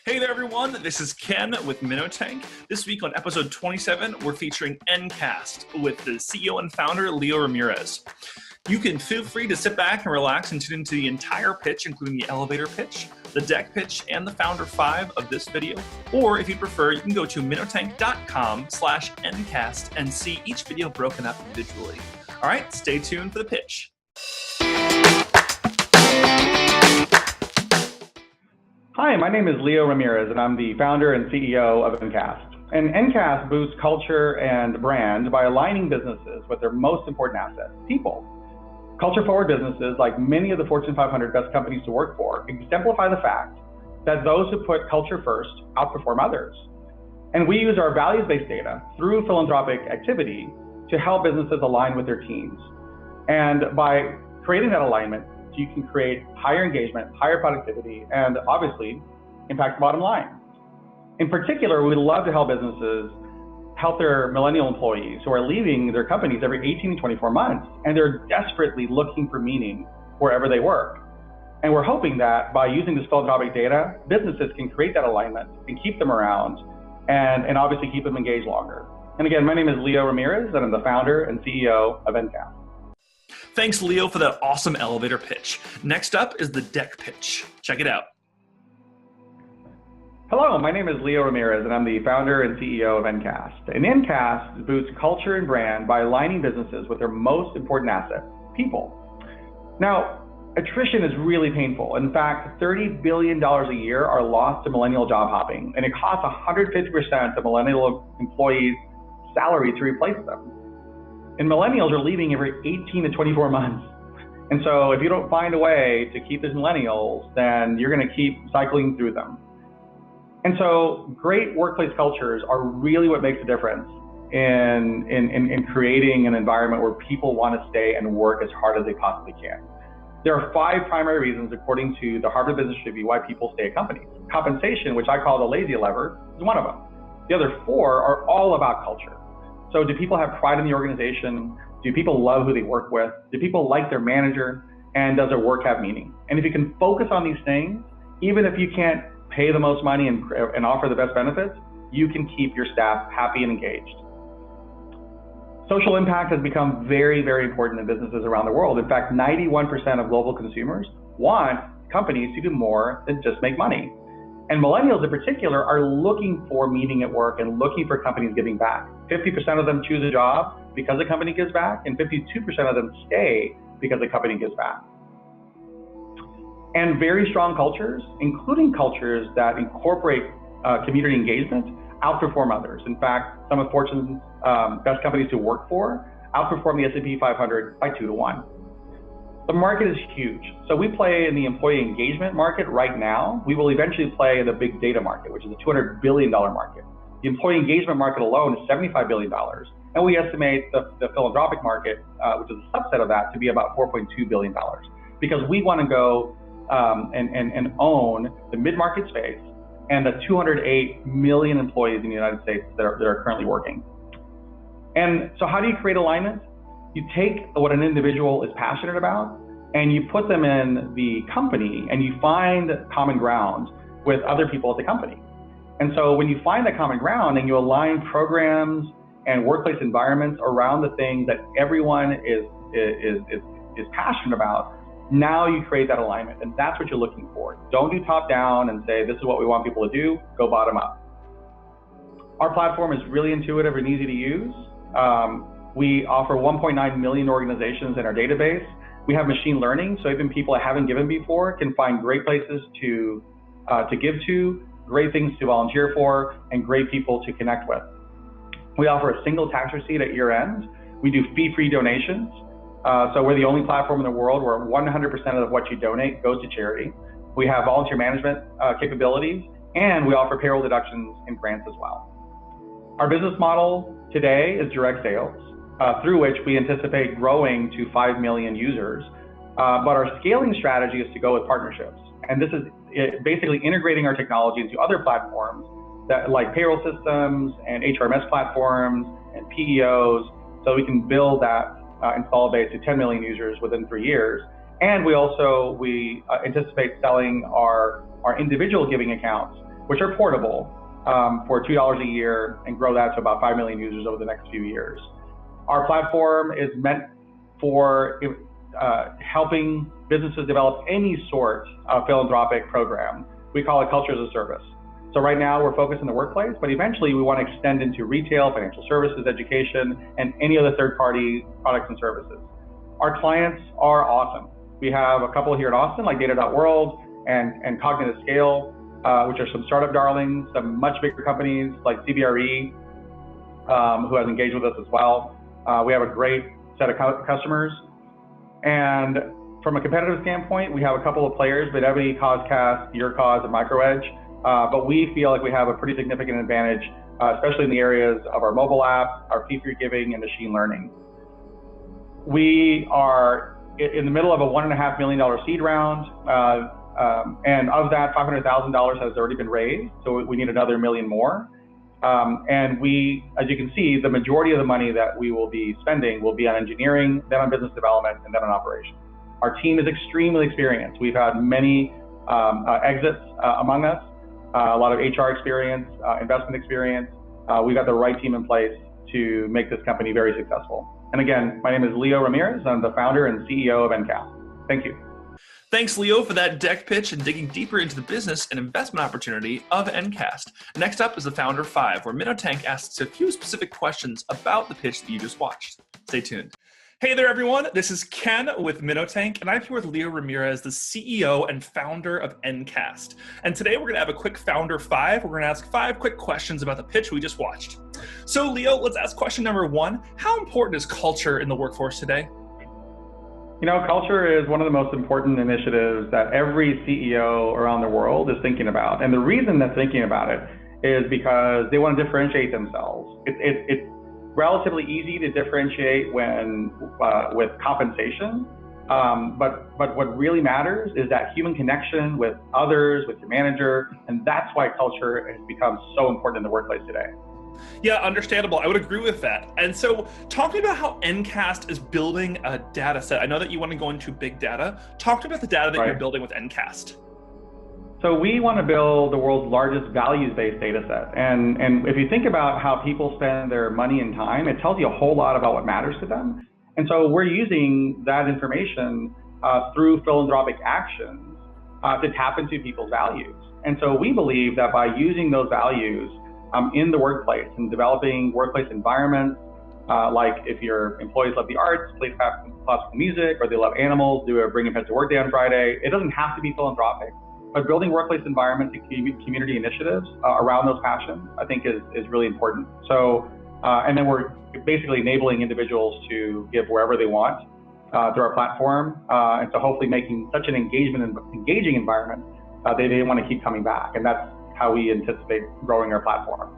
Hey there, everyone. This is Ken with MinnoTank. This week on episode 27, we're featuring Encast with the CEO and founder, Leo Ramirez. You can feel free to sit back and relax and tune into the entire pitch, including the elevator pitch, the deck pitch, and the founder 5 of this video. Or if you prefer, you can go to minnotank.com/Encast and see each video broken up individually. All right, stay tuned for the pitch. Hi, my name is Leo Ramirez, and I'm the founder and CEO of Encast. And Encast boosts culture and brand by aligning businesses with their most important asset, people. Culture-forward businesses, like many of the Fortune 500 best companies to work for, exemplify the fact that those who put culture first outperform others. And we use our values-based data through philanthropic activity to help businesses align with their teams. And by creating that alignment, you can create higher engagement, higher productivity, and obviously impact the bottom line. In particular, we love to help businesses help their millennial employees who are leaving their companies every 18 to 24 months, and they're desperately looking for meaning wherever they work. And we're hoping that by using this philanthropic data, businesses can create that alignment and keep them around and obviously keep them engaged longer. And again, my name is Leo Ramirez, and I'm the founder and CEO of Encast. Thanks, Leo, for that awesome elevator pitch. Next up is the deck pitch. Check it out. Hello, my name is Leo Ramirez, and I'm the founder and CEO of Encast. And Encast boosts culture and brand by aligning businesses with their most important asset, people. Now, attrition is really painful. In fact, $30 billion a year are lost to millennial job hopping, and it costs 150% of millennial employees' salary to replace them. And millennials are leaving every 18 to 24 months. And so if you don't find a way to keep these millennials, then you're going to keep cycling through them. And so great workplace cultures are really what makes a difference in creating an environment where people want to stay and work as hard as they possibly can. There are 5 primary reasons, according to the Harvard Business Review, why people stay at companies. Compensation, which I call the lazy lever, is one of them. The other 4 are all about culture. So do people have pride in the organization? Do people love who they work with? Do people like their manager? And does their work have meaning? And if you can focus on these things, even if you can't pay the most money and offer the best benefits, you can keep your staff happy and engaged. Social impact has become very, very important in businesses around the world. In fact, 91% of global consumers want companies to do more than just make money. And millennials in particular are looking for meaning at work and looking for companies giving back. 50% of them choose a job because the company gives back, and 52% of them stay because the company gives back. And very strong cultures, including cultures that incorporate community engagement, outperform others. In fact, some of Fortune's best companies to work for outperform the S&P 500 by 2 to 1. The market is huge. So we play in the employee engagement market right now. We will eventually play in the big data market, which is a $200 billion market. The employee engagement market alone is $75 billion. And we estimate the philanthropic market, which is a subset of that, to be about $4.2 billion. Because we want to go and own the mid-market space and the 208 million employees in the United States that are currently working. And so how do you create alignment? You take what an individual is passionate about and you put them in the company and you find common ground with other people at the company. And so when you find that common ground and you align programs and workplace environments around the things that everyone is passionate about, now you create that alignment, and that's what you're looking for. Don't do top down and say, this is what we want people to do, go bottom up. Our platform is really intuitive and easy to use. We offer 1.9 million organizations in our database. We have machine learning, so even people that haven't given before can find great places to give to, great things to volunteer for, and great people to connect with. We offer a single tax receipt at year end. We do fee-free donations. So we're the only platform in the world where 100% of what you donate goes to charity. We have volunteer management capabilities, and we offer payroll deductions and grants as well. Our business model today is direct sales, through which we anticipate growing to 5 million users. But our scaling strategy is to go with partnerships. And this is basically integrating our technology into other platforms that, like payroll systems and HRMS platforms and PEOs, so we can build that install base to 10 million users within 3 years. And we anticipate selling our individual giving accounts which are portable, for $2 a year and grow that to about 5 million users over the next few years. Our platform is meant for helping businesses develop any sort of philanthropic program. We call it Culture as a Service. So right now we're focused in the workplace, but eventually we want to extend into retail, financial services, education, and any other third-party products and services. Our clients are awesome. We have a couple here in Austin, like Data.World and Cognitive Scale, which are some startup darlings, some much bigger companies like CBRE, who has engaged with us as well. We have a great set of customers. And from a competitive standpoint, we have a couple of players, Bedevity, Causecast, YourCause, and MicroEdge. But we feel like we have a pretty significant advantage, especially in the areas of our mobile app, our fee-free giving, and machine learning. We are in the middle of a $1.5 million seed round, and of that, $500,000 has already been raised, so we need another $1 million more. And we, as you can see, the majority of the money that we will be spending will be on engineering, then on business development, and then on operations. Our team is extremely experienced. We've had many exits among us, a lot of HR experience, investment experience. We've got the right team in place to make this company very successful. And again, my name is Leo Ramirez. I'm the founder and CEO of Encast. Thank you. Thanks, Leo, for that deck pitch and digging deeper into the business and investment opportunity of Encast. Next up is the Founder 5, where MinnoTank asks a few specific questions about the pitch that you just watched. Stay tuned. Hey there, everyone. This is Ken with MinnoTank, and I'm here with Leo Ramirez, the CEO and founder of Encast. And today we're going to have a quick Founder 5. We're going to ask 5 quick questions about the pitch we just watched. So, Leo, let's ask question number 1. How important is culture in the workforce today? You know, culture is one of the most important initiatives that every CEO around the world is thinking about. And the reason they're thinking about it is because they want to differentiate themselves. It's relatively easy to differentiate when with compensation, but what really matters is that human connection with others, with your manager, and that's why culture has become so important in the workplace today. Yeah, understandable. I would agree with that. And so talk to me about how Encast is building a data set. I know that you want to go into big data. Talk to me about the data that you're building with Encast. So we want to build the world's largest values-based data set. And if you think about how people spend their money and time, it tells you a whole lot about what matters to them. And so we're using that information through philanthropic actions to tap into people's values. And so we believe that by using those values in the workplace and developing workplace environments, like if your employees love the arts, play classical music, or they love animals, do a bring a pet to work day on Friday, it doesn't have to be philanthropic. But building workplace environments and community initiatives around those passions, I think is really important. So, and then we're basically enabling individuals to give wherever they want through our platform. And so hopefully making such an engaging environment, they want to keep coming back. And that's how we anticipate growing our platform.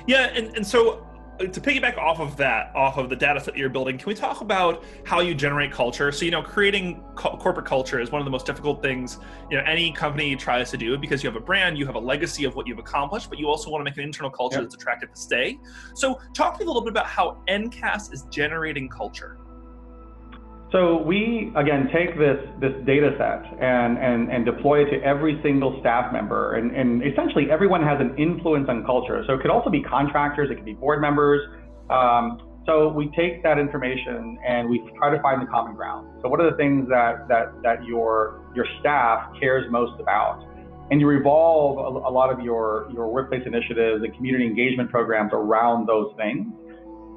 Yeah, and so to piggyback off of that, off of the data set that you're building, can we talk about how you generate culture? So, you know, creating corporate culture is one of the most difficult things, you know, any company tries to do, because you have a brand, you have a legacy of what you've accomplished, but you also want to make an internal culture that's attractive to stay. So talk to me a little bit about how Encast is generating culture. So we, again, take this data set and deploy it to every single staff member. And essentially everyone has an influence on culture. So it could also be contractors, it could be board members. So we take that information and we try to find the common ground. So what are the things that your staff cares most about? And you revolve a lot of your workplace initiatives and community engagement programs around those things.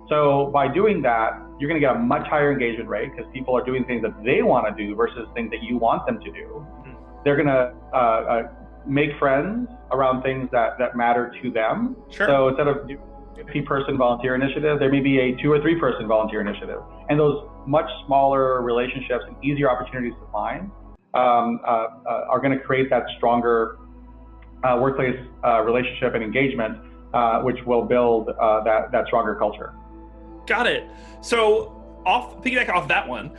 So by doing that, you're going to get a much higher engagement rate because people are doing things that they want to do versus things that you want them to do. They're going to make friends around things that matter to them. Sure. So instead of doing a 50-person volunteer initiative, there may be a 2 or 3-person volunteer initiative. And those much smaller relationships and easier opportunities to find are going to create that stronger workplace relationship and engagement, which will build that stronger culture. Got it. So piggyback off that one.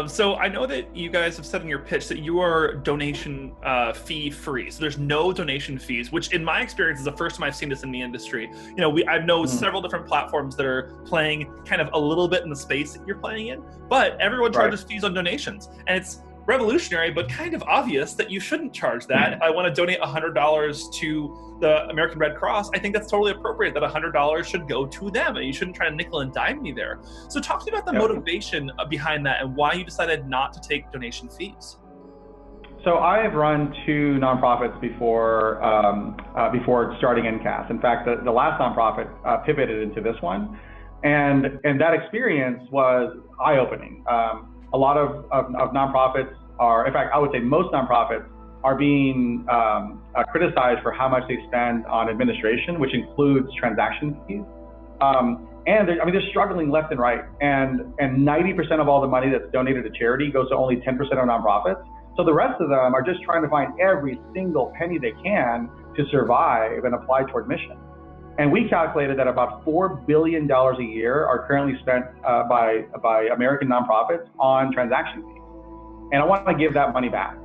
So I know that you guys have said in your pitch that you are donation fee free. So there's no donation fees, which in my experience is the first time I've seen this in the industry. You know, I know several different platforms that are playing kind of a little bit in the space that you're playing in, but everyone charges fees on donations. And revolutionary, but kind of obvious that you shouldn't charge that. If I want to donate $100 to the American Red Cross, I think that's totally appropriate that $100 should go to them, and you shouldn't try to nickel and dime me there. So talk to me about the motivation behind that and why you decided not to take donation fees. So I have run 2 nonprofits before starting Encast. In fact, the last nonprofit pivoted into this one, and that experience was eye-opening. A lot of nonprofits are, in fact, I would say most nonprofits are being criticized for how much they spend on administration, which includes transaction fees. And they're struggling left and right. And 90% of all the money that's donated to charity goes to only 10% of nonprofits. So the rest of them are just trying to find every single penny they can to survive and apply toward mission. And we calculated that about $4 billion a year are currently spent by American nonprofits on transaction fees. And I want to give that money back.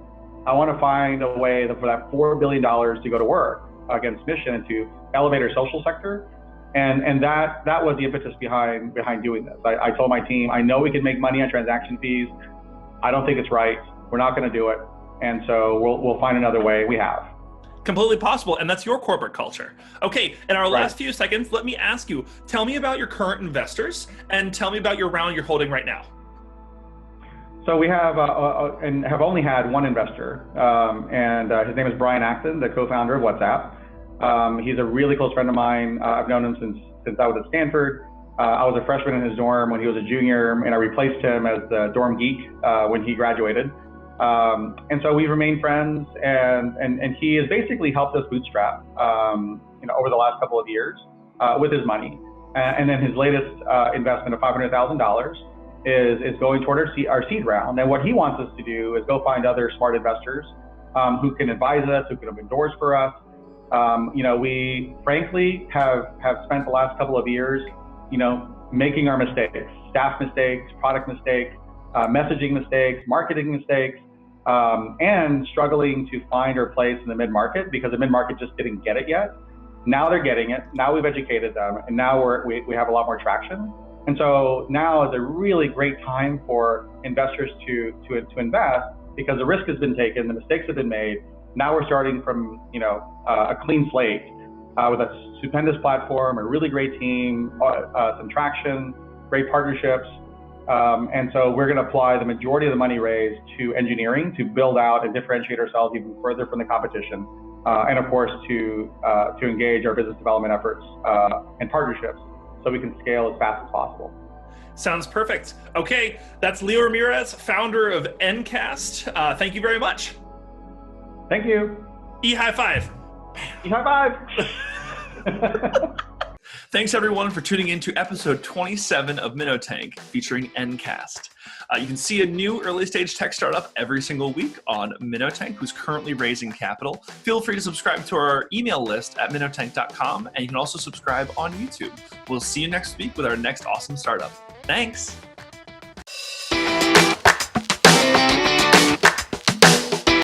I want to find a way for that $4 billion to go to work against mission and to elevate our social sector. And that was the impetus behind doing this. I told my team, I know we can make money on transaction fees. I don't think it's right. We're not going to do it. And so we'll find another way. We have. Completely possible, and that's your corporate culture. Okay, in our last few seconds, let me ask you, tell me about your current investors and tell me about your round you're holding right now. So we have and have only had one investor, and his name is Brian Acton, the co-founder of WhatsApp. He's a really close friend of mine. I've known him since I was at Stanford. I was a freshman in his dorm when he was a junior, and I replaced him as the dorm geek when he graduated. And so we've remained friends, and he has basically helped us bootstrap, over the last couple of years with his money. And then his latest investment of $500,000 is going toward our seed round. And what he wants us to do is go find other smart investors who can advise us, who can open doors for us. We frankly have spent the last couple of years, making our mistakes, staff mistakes, product mistakes, messaging mistakes, marketing mistakes, and struggling to find our place in the mid-market because the mid-market just didn't get it yet. Now they're getting it. Now we've educated them, and now we have a lot more traction. And so now is a really great time for investors to invest because the risk has been taken, the mistakes have been made. Now we're starting from a clean slate with a stupendous platform, a really great team, some traction, great partnerships. And so we're going to apply the majority of the money raised to engineering to build out and differentiate ourselves even further from the competition. And of course, to engage our business development efforts and partnerships so we can scale as fast as possible. Sounds perfect. Okay, that's Leo Ramirez, founder of Encast. Thank you very much. Thank you. E-high five. E-high five. Thanks everyone for tuning in to episode 27 of MinnoTank featuring Encast. You can see a new early stage tech startup every single week on MinnoTank, who's currently raising capital. Feel free to subscribe to our email list at minnotank.com, and you can also subscribe on YouTube. We'll see you next week with our next awesome startup. Thanks.